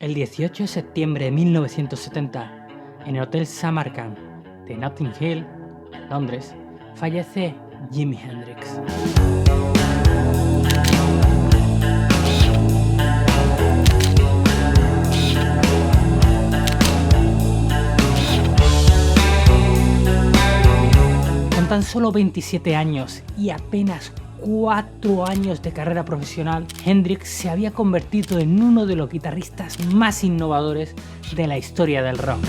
El 18 de septiembre de 1970, en el Hotel Samarkand de Notting Hill, en Londres, fallece Jimi Hendrix. Con tan solo 27 años y apenas 4 años de carrera profesional, Hendrix se había convertido en uno de los guitarristas más innovadores de la historia del rock,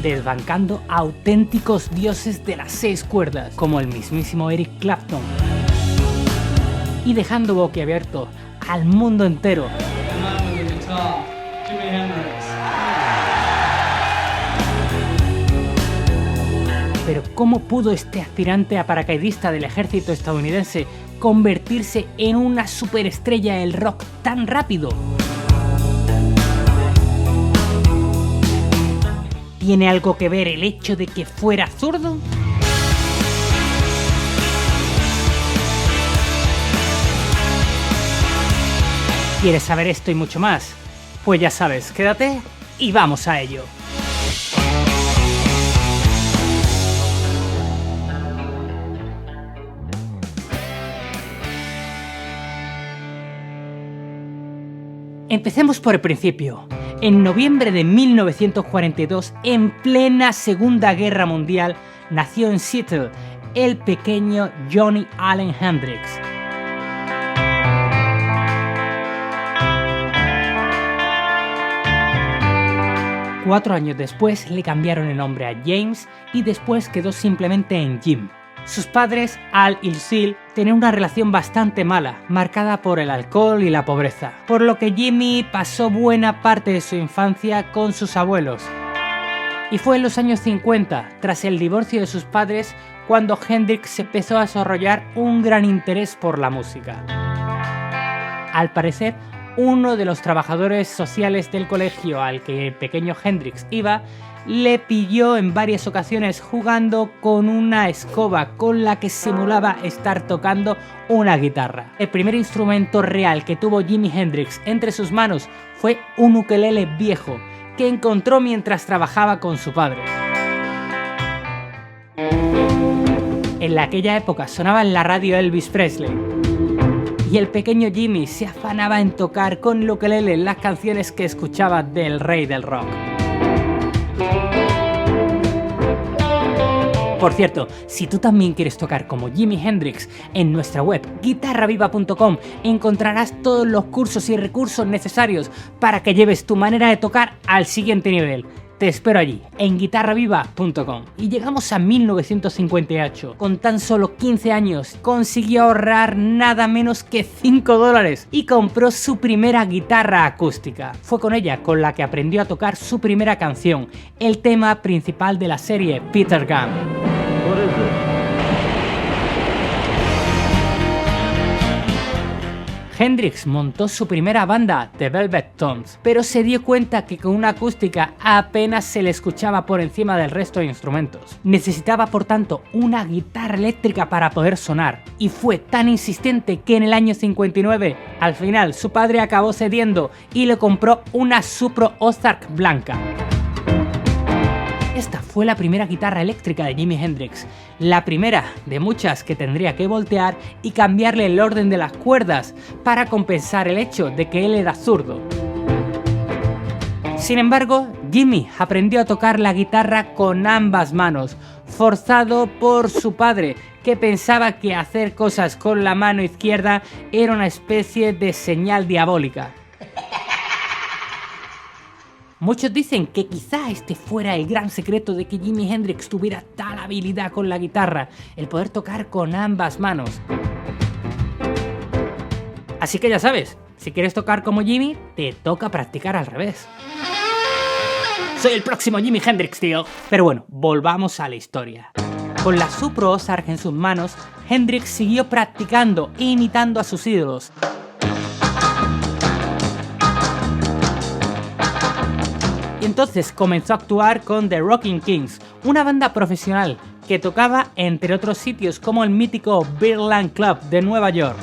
desbancando a auténticos dioses de las 6 cuerdas, como el mismísimo Eric Clapton, y dejando boquiabierto al mundo entero. Pero ¿cómo pudo este aspirante a paracaidista del ejército estadounidense convertirse en una superestrella del rock tan rápido? ¿Tiene algo que ver el hecho de que fuera zurdo? ¿Quieres saber esto y mucho más? Pues ya sabes, quédate y vamos a ello. Empecemos por el principio. En noviembre de 1942, en plena Segunda Guerra Mundial, nació en Seattle el pequeño Johnny Allen Hendrix. Cuatro años después le cambiaron el nombre a James y después quedó simplemente en Jim. Sus padres, Al y Lucille, tenían una relación bastante mala, marcada por el alcohol y la pobreza, por lo que Jimmy pasó buena parte de su infancia con sus abuelos. Y fue en los años 50, tras el divorcio de sus padres, cuando Hendrix empezó a desarrollar un gran interés por la música. Al parecer, uno de los trabajadores sociales del colegio al que el pequeño Hendrix iba, le pilló en varias ocasiones jugando con una escoba con la que simulaba estar tocando una guitarra. El primer instrumento real que tuvo Jimi Hendrix entre sus manos fue un ukelele viejo que encontró mientras trabajaba con su padre. En aquella época sonaba en la radio Elvis Presley y el pequeño Jimmy se afanaba en tocar con el ukelele las canciones que escuchaba del rey del rock. Por cierto, si tú también quieres tocar como Jimi Hendrix, en nuestra web guitarraviva.com encontrarás todos los cursos y recursos necesarios para que lleves tu manera de tocar al siguiente nivel. Te espero allí, en guitarraviva.com. Y llegamos a 1958. Con tan solo 15 años, consiguió ahorrar nada menos que $5 y compró su primera guitarra acústica. Fue con ella con la que aprendió a tocar su primera canción, el tema principal de la serie Peter Gunn. Hendrix montó su primera banda, The Velvet Tones, pero se dio cuenta que con una acústica apenas se le escuchaba por encima del resto de instrumentos. Necesitaba por tanto una guitarra eléctrica para poder sonar, y fue tan insistente que en el año 59, al final su padre acabó cediendo y le compró una Supro Ozark blanca. Esta fue la primera guitarra eléctrica de Jimi Hendrix, la primera de muchas que tendría que voltear y cambiarle el orden de las cuerdas para compensar el hecho de que él era zurdo. Sin embargo, Jimmy aprendió a tocar la guitarra con ambas manos, forzado por su padre, que pensaba que hacer cosas con la mano izquierda era una especie de señal diabólica. Muchos dicen que quizá este fuera el gran secreto de que Jimi Hendrix tuviera tal habilidad con la guitarra, el poder tocar con ambas manos. Así que ya sabes, si quieres tocar como Jimi, te toca practicar al revés. Soy el próximo Jimi Hendrix, tío. Pero bueno, volvamos a la historia. Con la Supro Ozark en sus manos, Hendrix siguió practicando e imitando a sus ídolos. Y entonces comenzó a actuar con The Rocking Kings, una banda profesional que tocaba entre otros sitios como el mítico Birdland Club de Nueva York.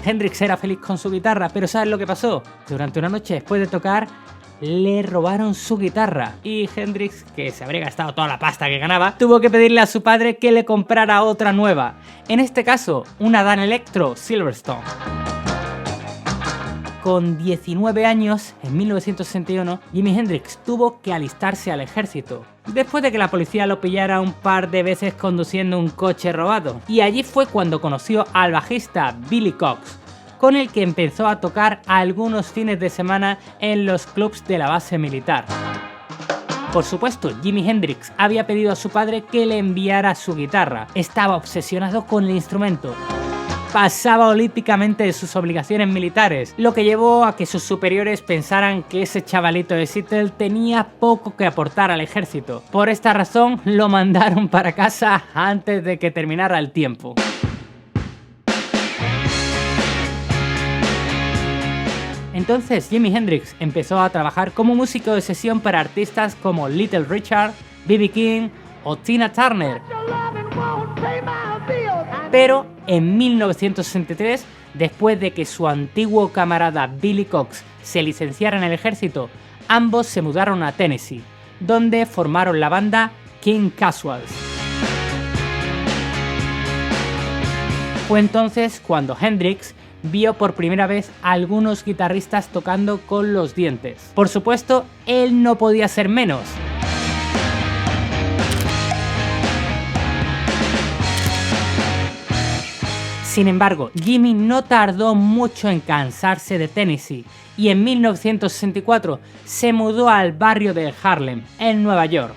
Hendrix era feliz con su guitarra, pero ¿sabes lo que pasó? Durante una noche después de tocar, le robaron su guitarra y Hendrix, que se habría gastado toda la pasta que ganaba, tuvo que pedirle a su padre que le comprara otra nueva. En este caso, una Dan Electro Silverstone. Con 19 años, en 1961, Jimi Hendrix tuvo que alistarse al ejército, después de que la policía lo pillara un par de veces conduciendo un coche robado. Y allí fue cuando conoció al bajista Billy Cox, con el que empezó a tocar algunos fines de semana en los clubs de la base militar. Por supuesto, Jimi Hendrix había pedido a su padre que le enviara su guitarra. Estaba obsesionado con el instrumento. Pasaba olímpicamente de sus obligaciones militares, lo que llevó a que sus superiores pensaran que ese chavalito de Seattle tenía poco que aportar al ejército. Por esta razón, lo mandaron para casa antes de que terminara el tiempo. Entonces Jimi Hendrix empezó a trabajar como músico de sesión para artistas como Little Richard, B.B. King o Tina Turner. Pero en 1963, después de que su antiguo camarada Billy Cox se licenciara en el ejército, ambos se mudaron a Tennessee, donde formaron la banda King Casuals. Fue entonces cuando Hendrix vio por primera vez a algunos guitarristas tocando con los dientes. Por supuesto, él no podía ser menos. Sin embargo, Jimi no tardó mucho en cansarse de Tennessee y en 1964 se mudó al barrio de Harlem, en Nueva York.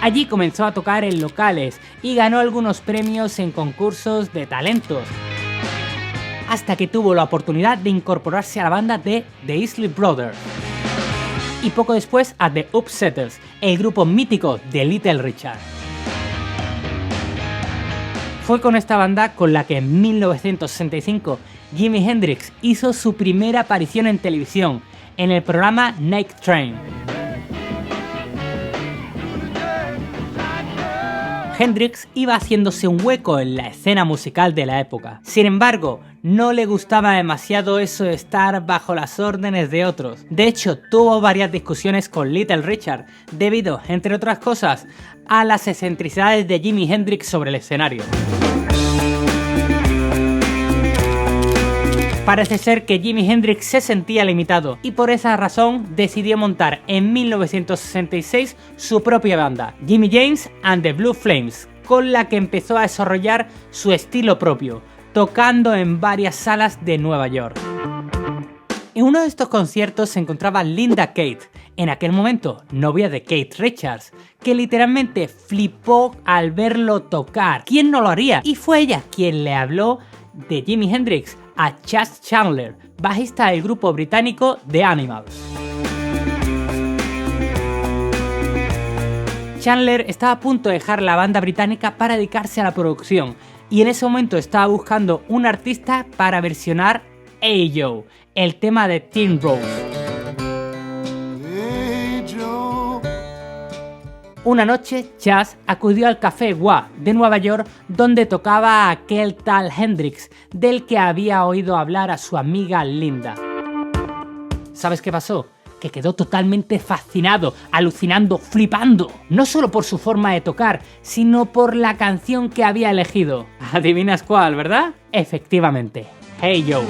Allí comenzó a tocar en locales y ganó algunos premios en concursos de talentos, hasta que tuvo la oportunidad de incorporarse a la banda de The Isley Brothers y poco después a The Upsetters, el grupo mítico de Little Richard. Fue con esta banda con la que en 1965 Jimi Hendrix hizo su primera aparición en televisión, en el programa Night Train. Hendrix iba haciéndose un hueco en la escena musical de la época. Sin embargo, no le gustaba demasiado eso de estar bajo las órdenes de otros. De hecho, tuvo varias discusiones con Little Richard, debido, entre otras cosas, a las excentricidades de Jimi Hendrix sobre el escenario. Parece ser que Jimi Hendrix se sentía limitado y por esa razón decidió montar en 1966 su propia banda, Jimi James and the Blue Flames, con la que empezó a desarrollar su estilo propio, tocando en varias salas de Nueva York. En uno de estos conciertos se encontraba Linda Kate, en aquel momento novia de Keith Richards, que literalmente flipó al verlo tocar. ¿Quién no lo haría? Y fue ella quien le habló de Jimi Hendrix a Chas Chandler, bajista del grupo británico The Animals. Chandler estaba a punto de dejar la banda británica para dedicarse a la producción y en ese momento estaba buscando un artista para versionar Hey Joe, el tema de Teen Rose. Una noche, Chas acudió al Café Wha de Nueva York, donde tocaba a aquel tal Hendrix, del que había oído hablar a su amiga Linda. ¿Sabes qué pasó? Que quedó totalmente fascinado, alucinando, flipando. No solo por su forma de tocar, sino por la canción que había elegido. ¿Adivinas cuál, verdad? Efectivamente, Hey Joe.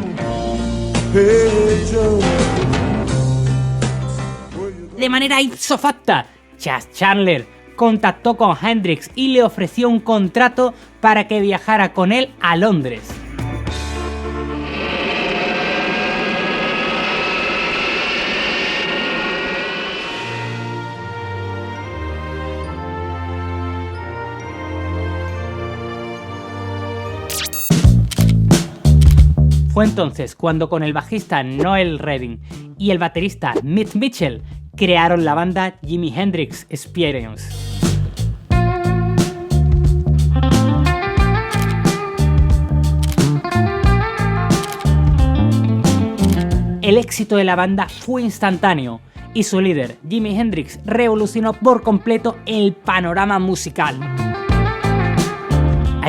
Hey Joe. De manera ipso facto, Chas Chandler contactó con Hendrix y le ofreció un contrato para que viajara con él a Londres. Fue entonces cuando con el bajista Noel Redding y el baterista Mitch Mitchell crearon la banda Jimi Hendrix Experience. El éxito de la banda fue instantáneo y su líder, Jimi Hendrix, revolucionó por completo el panorama musical.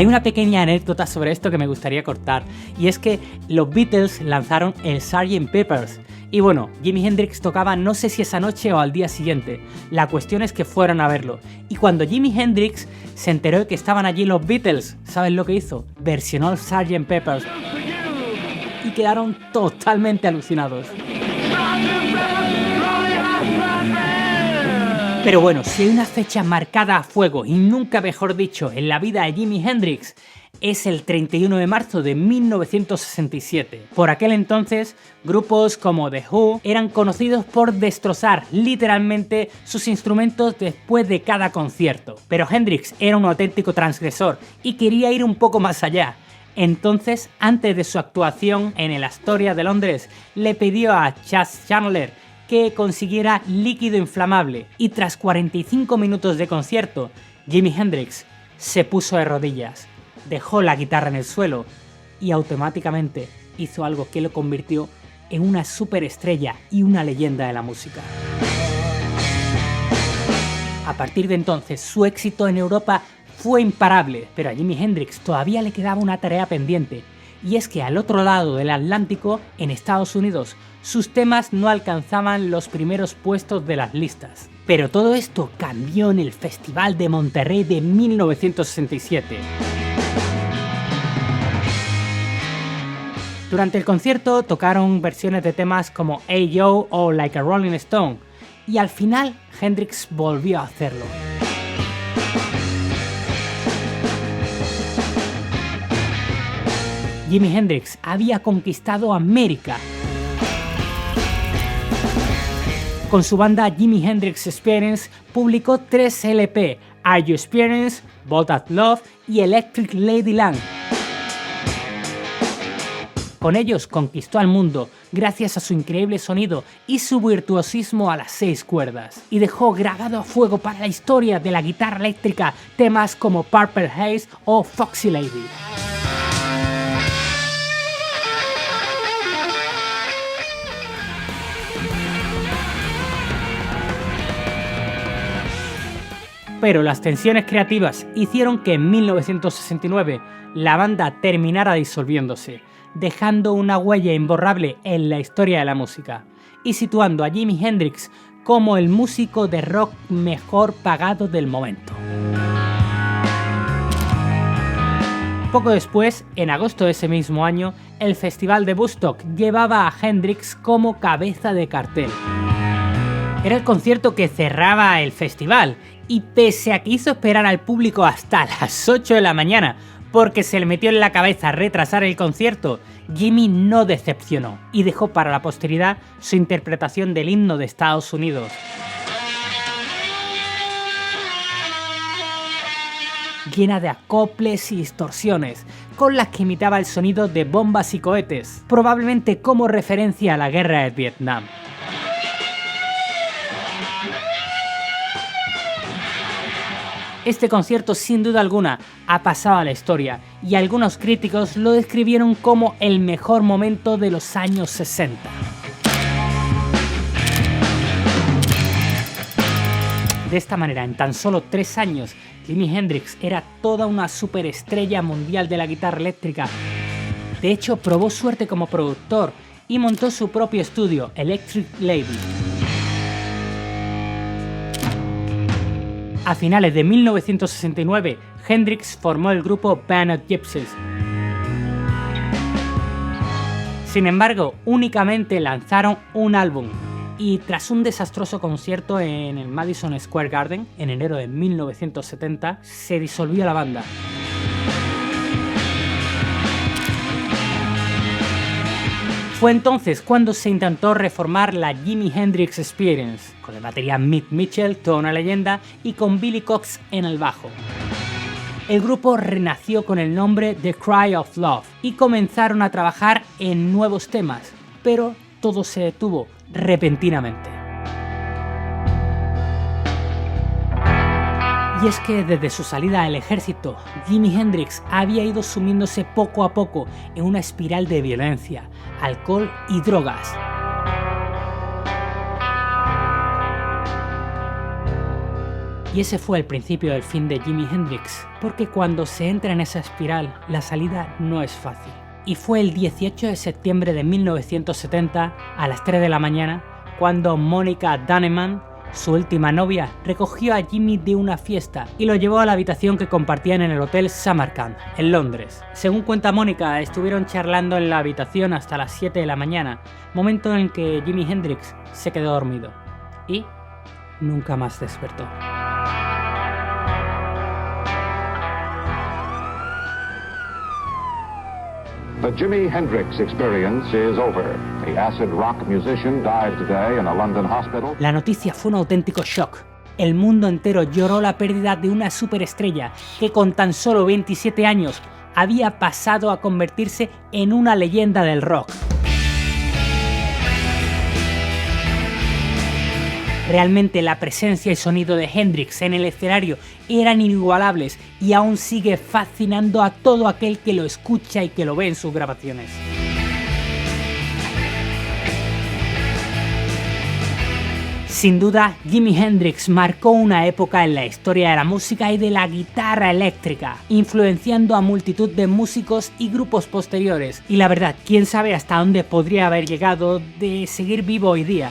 Hay una pequeña anécdota sobre esto que me gustaría cortar, y es que los Beatles lanzaron el Sgt. Pepper's. Y bueno, Jimi Hendrix tocaba no sé si esa noche o al día siguiente. La cuestión es que fueron a verlo. Y cuando Jimi Hendrix se enteró de que estaban allí los Beatles, ¿sabes lo que hizo? Versionó el Sgt. Pepper's. Y quedaron totalmente alucinados. Pero bueno, si hay una fecha marcada a fuego y nunca mejor dicho en la vida de Jimi Hendrix, es el 31 de marzo de 1967. Por aquel entonces, grupos como The Who eran conocidos por destrozar literalmente sus instrumentos después de cada concierto. Pero Hendrix era un auténtico transgresor y quería ir un poco más allá. Entonces, antes de su actuación en el Astoria de Londres, le pidió a Chas Chandler que consiguiera líquido inflamable y tras 45 minutos de concierto, Jimi Hendrix se puso de rodillas, dejó la guitarra en el suelo y automáticamente hizo algo que lo convirtió en una superestrella y una leyenda de la música. A partir de entonces, su éxito en Europa fue imparable, pero a Jimi Hendrix todavía le quedaba una tarea pendiente, y es que al otro lado del Atlántico, en Estados Unidos, sus temas no alcanzaban los primeros puestos de las listas. Pero todo esto cambió en el Festival de Monterrey de 1967. Durante el concierto tocaron versiones de temas como Hey Yo o Like a Rolling Stone, y al final Hendrix volvió a hacerlo. Jimi Hendrix había conquistado América. Con su banda Jimi Hendrix Experience publicó 3 LP, Are You Experienced, Bolt at Love y Electric Ladyland. Con ellos conquistó al mundo gracias a su increíble sonido y su virtuosismo a las 6 cuerdas, y dejó grabado a fuego para la historia de la guitarra eléctrica temas como Purple Haze o Foxy Lady. Pero las tensiones creativas hicieron que en 1969 la banda terminara disolviéndose, dejando una huella imborrable en la historia de la música, y situando a Jimi Hendrix como el músico de rock mejor pagado del momento. Poco después, en agosto de ese mismo año, el Festival de Woodstock llevaba a Hendrix como cabeza de cartel. Era el concierto que cerraba el festival, y pese a que hizo esperar al público hasta las 8 de la mañana porque se le metió en la cabeza retrasar el concierto, Jimi no decepcionó y dejó para la posteridad su interpretación del himno de Estados Unidos. Llena de acoples y distorsiones, con las que imitaba el sonido de bombas y cohetes, probablemente como referencia a la guerra de Vietnam. Este concierto sin duda alguna ha pasado a la historia y algunos críticos lo describieron como el mejor momento de los años 60. De esta manera, en tan solo 3 años, Jimi Hendrix era toda una superestrella mundial de la guitarra eléctrica. De hecho, probó suerte como productor y montó su propio estudio, Electric Lady. A finales de 1969, Hendrix formó el grupo Band of Gypsys. Sin embargo, únicamente lanzaron un álbum, y tras un desastroso concierto en el Madison Square Garden en enero de 1970, se disolvió la banda. Fue entonces cuando se intentó reformar la Jimi Hendrix Experience, con el batería Mick Mitchell, toda una leyenda, y con Billy Cox en el bajo. El grupo renació con el nombre The Cry of Love y comenzaron a trabajar en nuevos temas, pero todo se detuvo repentinamente. Y es que desde su salida del ejército, Jimi Hendrix había ido sumiéndose poco a poco en una espiral de violencia, alcohol y drogas. Y ese fue el principio del fin de Jimi Hendrix, porque cuando se entra en esa espiral, la salida no es fácil. Y fue el 18 de septiembre de 1970, a las 3 de la mañana, cuando Monica Dannemann, su última novia, recogió a Jimi de una fiesta y lo llevó a la habitación que compartían en el Hotel Samarkand, en Londres. Según cuenta Mónica, estuvieron charlando en la habitación hasta las 7 de la mañana, momento en el que Jimi Hendrix se quedó dormido y nunca más despertó. The Jimi Hendrix experience is over. The acid rock musician died today in a London hospital. La noticia fue un auténtico shock. El mundo entero lloró la pérdida de una superestrella que con tan solo 27 años había pasado a convertirse en una leyenda del rock. Realmente la presencia y sonido de Hendrix en el escenario eran inigualables y aún sigue fascinando a todo aquel que lo escucha y que lo ve en sus grabaciones. Sin duda, Jimi Hendrix marcó una época en la historia de la música y de la guitarra eléctrica, influenciando a multitud de músicos y grupos posteriores. Y la verdad, quién sabe hasta dónde podría haber llegado de seguir vivo hoy día.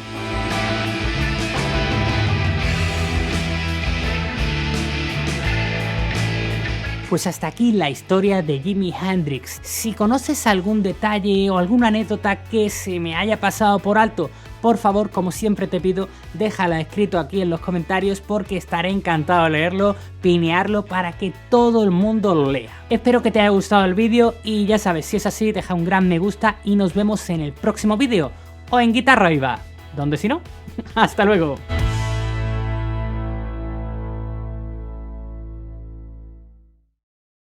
Pues hasta aquí la historia de Jimi Hendrix. Si conoces algún detalle o alguna anécdota que se me haya pasado por alto, por favor, como siempre te pido, déjala escrito aquí en los comentarios porque estaré encantado de leerlo, pinearlo para que todo el mundo lo lea. Espero que te haya gustado el vídeo y ya sabes, si es así, deja un gran me gusta y nos vemos en el próximo vídeo o en Guitarra Viva, donde si no, hasta luego.